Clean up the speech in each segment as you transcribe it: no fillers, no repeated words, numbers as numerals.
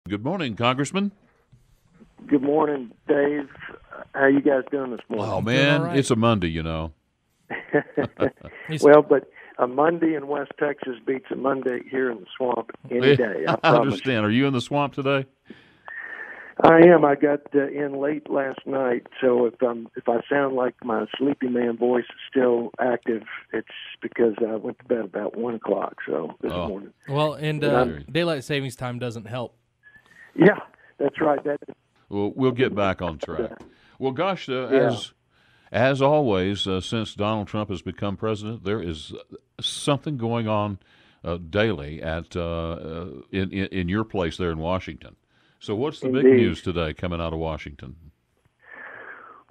Good morning, Congressman. Good morning, Dave. How you guys doing this morning? Oh, Doing all man, right. it's a Monday, you know. Well, but a Monday in West Texas beats a Monday here in the swamp any day. I I promise. understand. Are you in the swamp today? I am. I got in late last night, so if I sound like my sleepy man voice is still active, it's because I went to bed about 1:00. So this morning. Well, and daylight savings time doesn't help. Yeah, that's right. We'll get back on track. Well, gosh, as always, since Donald Trump has become president, there is something going on daily at in your place there in Washington. So what's the big Indeed. news today coming out of Washington?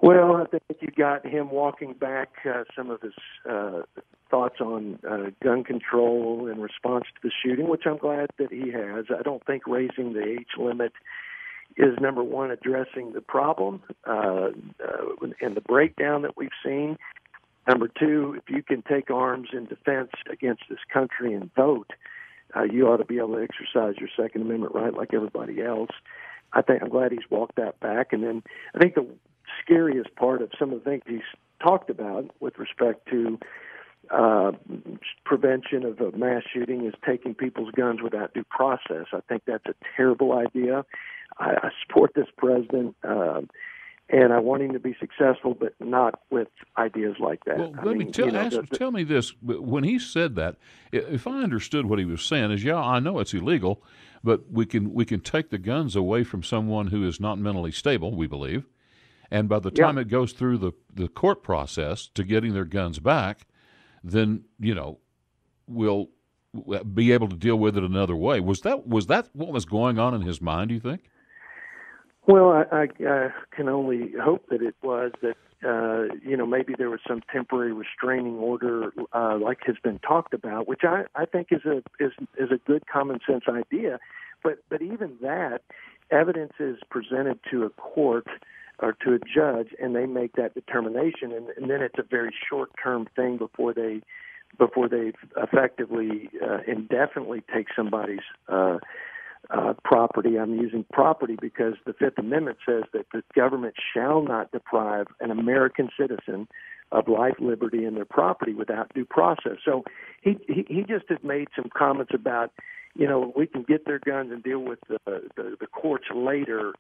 Well, I think you got him walking back some of his thoughts on gun control in response to the shooting, which I'm glad that he has. I don't think raising the age limit is, number one, addressing the problem and the breakdown that we've seen. Number two, if you can take arms in defense against this country and vote, you ought to be able to exercise your Second Amendment right like everybody else. I'm glad he's walked that back. And then I think the scariest part of some of the things he's talked about with respect to prevention of a mass shooting is taking people's guns without due process. I think that's a terrible idea. I support this president, and I want him to be successful, but not with ideas like that. Well, tell me this. When he said that, if I understood what he was saying, is, yeah, I know it's illegal, but we can take the guns away from someone who is not mentally stable, we believe, and by the time it goes through the court process to getting their guns back, then, we'll be able to deal with it another way. Was that what was going on in his mind, do you think? Well, I can only hope that it was that, maybe there was some temporary restraining order like has been talked about, which I think is a good common sense idea. But even that, evidence is presented to a court or to a judge, and they make that determination, and then it's a very short-term thing before they effectively indefinitely take somebody's property. I'm using property because the Fifth Amendment says that the government shall not deprive an American citizen of life, liberty, and their property without due process. So he just has made some comments about, we can get their guns and deal with the courts later.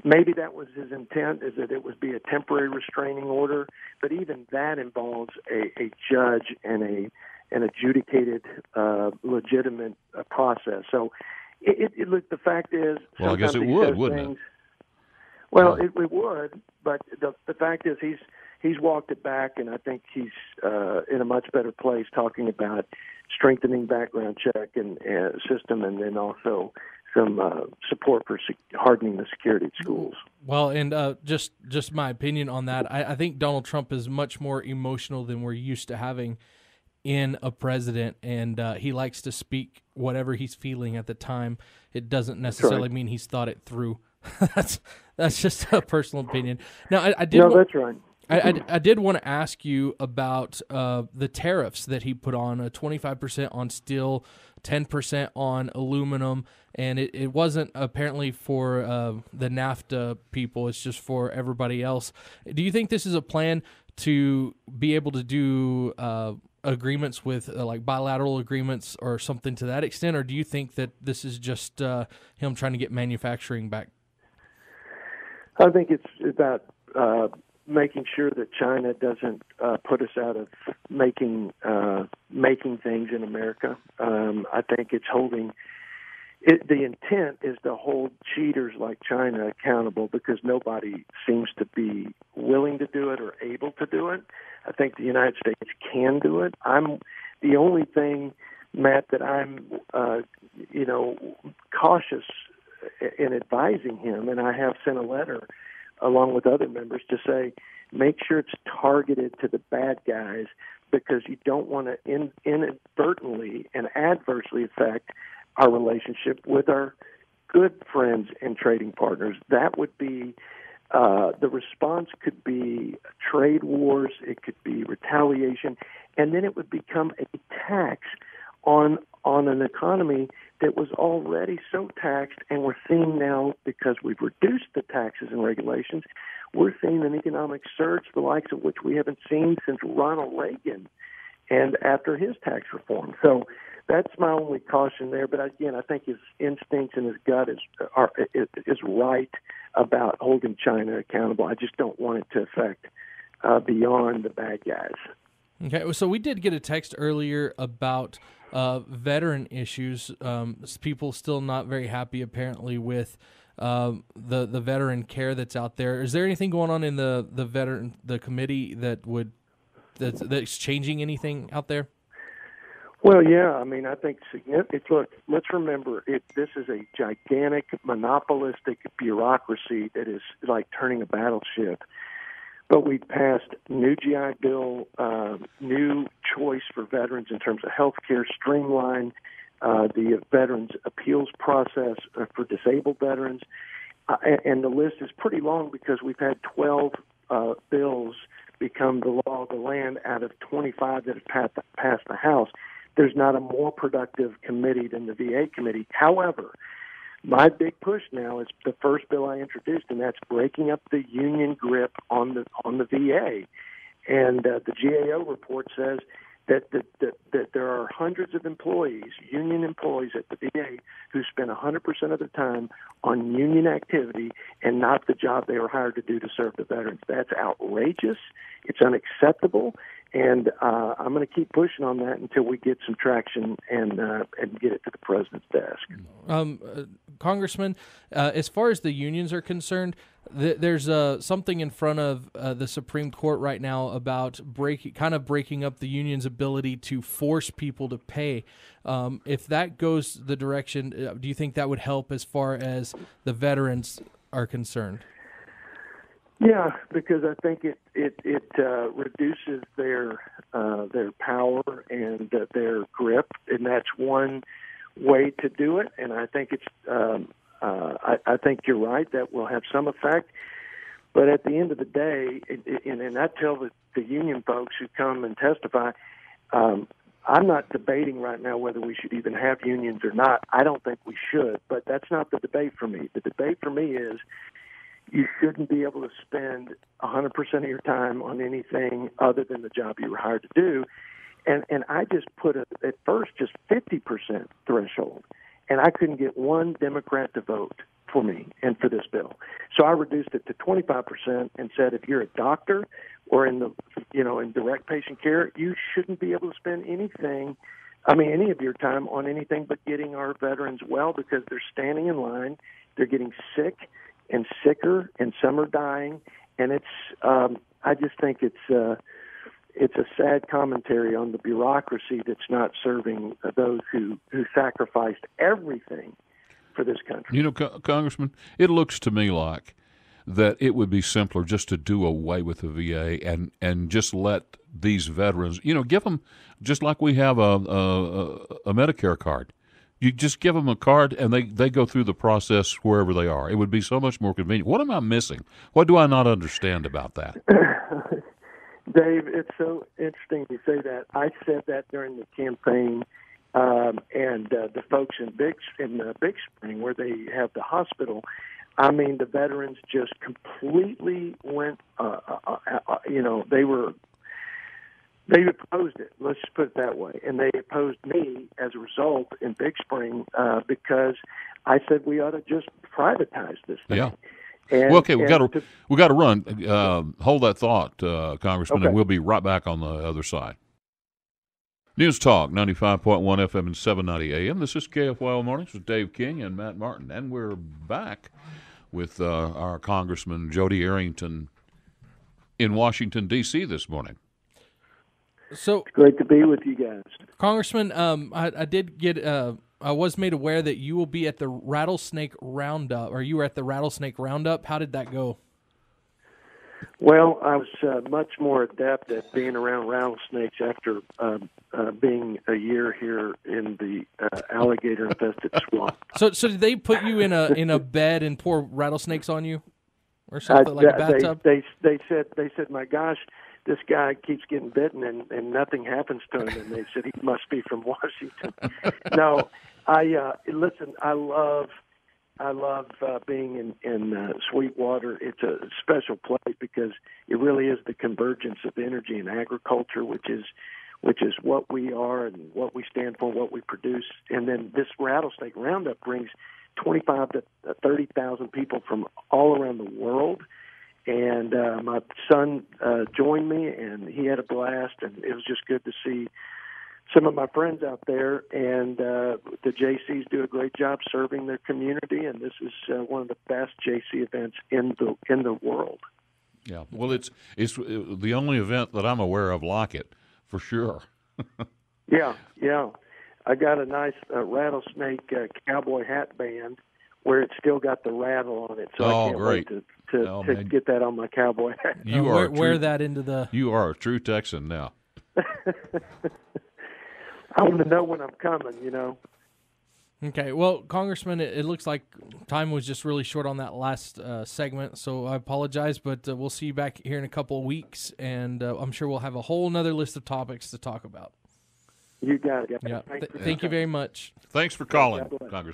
Maybe that was his intent, is that it would be a temporary restraining order, but even that involves a judge and an adjudicated, legitimate process. So, look, the fact is, well, I guess it would, wouldn't it? Well, it would, but the fact is, he's walked it back, and I think he's in a much better place talking about strengthening background check and system, and then also some support for hardening the security at schools. Well, and just my opinion on that, I think Donald Trump is much more emotional than we're used to having in a president, and he likes to speak whatever he's feeling at the time. It doesn't necessarily mean he's thought it through. That's just a personal opinion. Now, that's right. I did want to ask you about the tariffs that he put on, 25% on steel, 10% on aluminum, and it wasn't apparently for the NAFTA people. It's just for everybody else. Do you think this is a plan to be able to do agreements with like bilateral agreements or something to that extent, or do you think that this is just him trying to get manufacturing back? I think it's about making sure that China doesn't put us out of making things in America. I think it's holding it. The intent is to hold cheaters like China accountable because nobody seems to be willing to do it or able to do it. I think the United States can do it. I'm the only thing, Matt, that I'm cautious in advising him, and I have sent a letter along with other members to say, make sure it's targeted to the bad guys because you don't want to inadvertently and adversely affect our relationship with our good friends and trading partners. That would be the response could be trade wars, it could be retaliation, and then it would become a tax on an economy that was already so taxed, and we're seeing now, because we've reduced the taxes and regulations, we're seeing an economic surge, the likes of which we haven't seen since Ronald Reagan and after his tax reform. So that's my only caution there. But again, I think his instincts and his gut is right about holding China accountable. I just don't want it to affect beyond the bad guys. Okay, so we did get a text earlier about veteran the people still not very happy apparently with the veteran care that's out there. Is there anything going on in the committee that's changing anything out there? Well, yeah, I mean, I think significant. Look, let's remember, this is a gigantic monopolistic bureaucracy that is like turning a battleship. But we passed new GI Bill, new choice for veterans in terms of health care, streamline the veterans appeals process for disabled veterans. And the list is pretty long because we've had 12 bills become the law of the land out of 25 that have passed the House. There's not a more productive committee than the VA committee. However, my big push now is the first bill I introduced, and that's breaking up the union grip on the VA. And the GAO report says that there are hundreds of employees, union employees at the VA, who spend 100% of their time on union activity and not the job they were hired to do to serve the veterans. That's outrageous. It's unacceptable. And I'm going to keep pushing on that until we get some traction and get it to the president's desk. Congressman, as far as the unions are concerned, there's something in front of the Supreme Court right now about breaking up the union's ability to force people to pay. If that goes the direction, do you think that would help as far as the veterans are concerned? Yeah, because I think it reduces their power and their grip, and that's one way to do it. And I think I think you're right, that will have some effect. But at the end of the day, and I tell the union folks who come and testify, I'm not debating right now whether we should even have unions or not. I don't think we should, but that's not the debate for me. The debate for me is, you shouldn't be able to spend 100% of your time on anything other than the job you were hired to do. And I just put at first just 50% threshold, and I couldn't get one Democrat to vote for me and for this bill. So I reduced it to 25% and said, if you're a doctor or in direct patient care, you shouldn't be able to spend any of your time on anything but getting our veterans well, because they're standing in line, they're getting sick and sicker, and some are dying, and I just think it's a sad commentary on the bureaucracy that's not serving those who sacrificed everything for this country. You know, Congressman, it looks to me like that it would be simpler just to do away with the VA and just let these veterans, give them, just like we have a Medicare card. You just give them a card, and they go through the process wherever they are. It would be so much more convenient. What am I missing? What do I not understand about that? Dave, it's so interesting you say that. I said that during the campaign, and the folks in Big Spring, where they have the hospital, I mean, the veterans just completely went, they opposed it. Let's just put it that way. And they opposed me as a result in Big Spring because I said we ought to just privatize this thing. Yeah. And, okay, we got to run. Hold that thought, Congressman, okay. And we'll be right back on the other side. News Talk 95.1 FM and 790 AM. This is KFYO Mornings with Dave King and Matt Martin, and we're back with our Congressman Jodey Arrington in Washington D.C. this morning. So it's great to be with you guys, Congressman. I did get. I was made aware that you will be at the Rattlesnake Roundup, or you were at the Rattlesnake Roundup. How did that go? Well, I was much more adept at being around rattlesnakes after being a year here in the alligator-infested swamp. So did they put you in a bed and pour rattlesnakes on you, or something like a bathtub? They said, my gosh, this guy keeps getting bitten and nothing happens to him. And they said he must be from Washington. No, Listen. I love being in Sweetwater. It's a special place because it really is the convergence of energy and agriculture, which is what we are and what we stand for, what we produce. And then this rattlesnake roundup brings 25 to 30,000 people from all around the world. And my son joined me, and he had a blast. And it was just good to see some of my friends out there. And the JCs do a great job serving their community. And this is one of the best JC events in the world. Yeah, well, it's the only event that I'm aware of like it, for sure. Yeah. I got a nice rattlesnake cowboy hat band where it's still got the rattle on it. So I can't great. wait to get that on my cowboy hat. You wear that into the. You are a true Texan now. I want to know when I'm coming, Okay, well, Congressman, it looks like time was just really short on that last segment, so I apologize, but we'll see you back here in a couple of weeks, and I'm sure we'll have a whole nother list of topics to talk about. You got it. Yeah. Thank you very much. Thanks for calling, Congressman.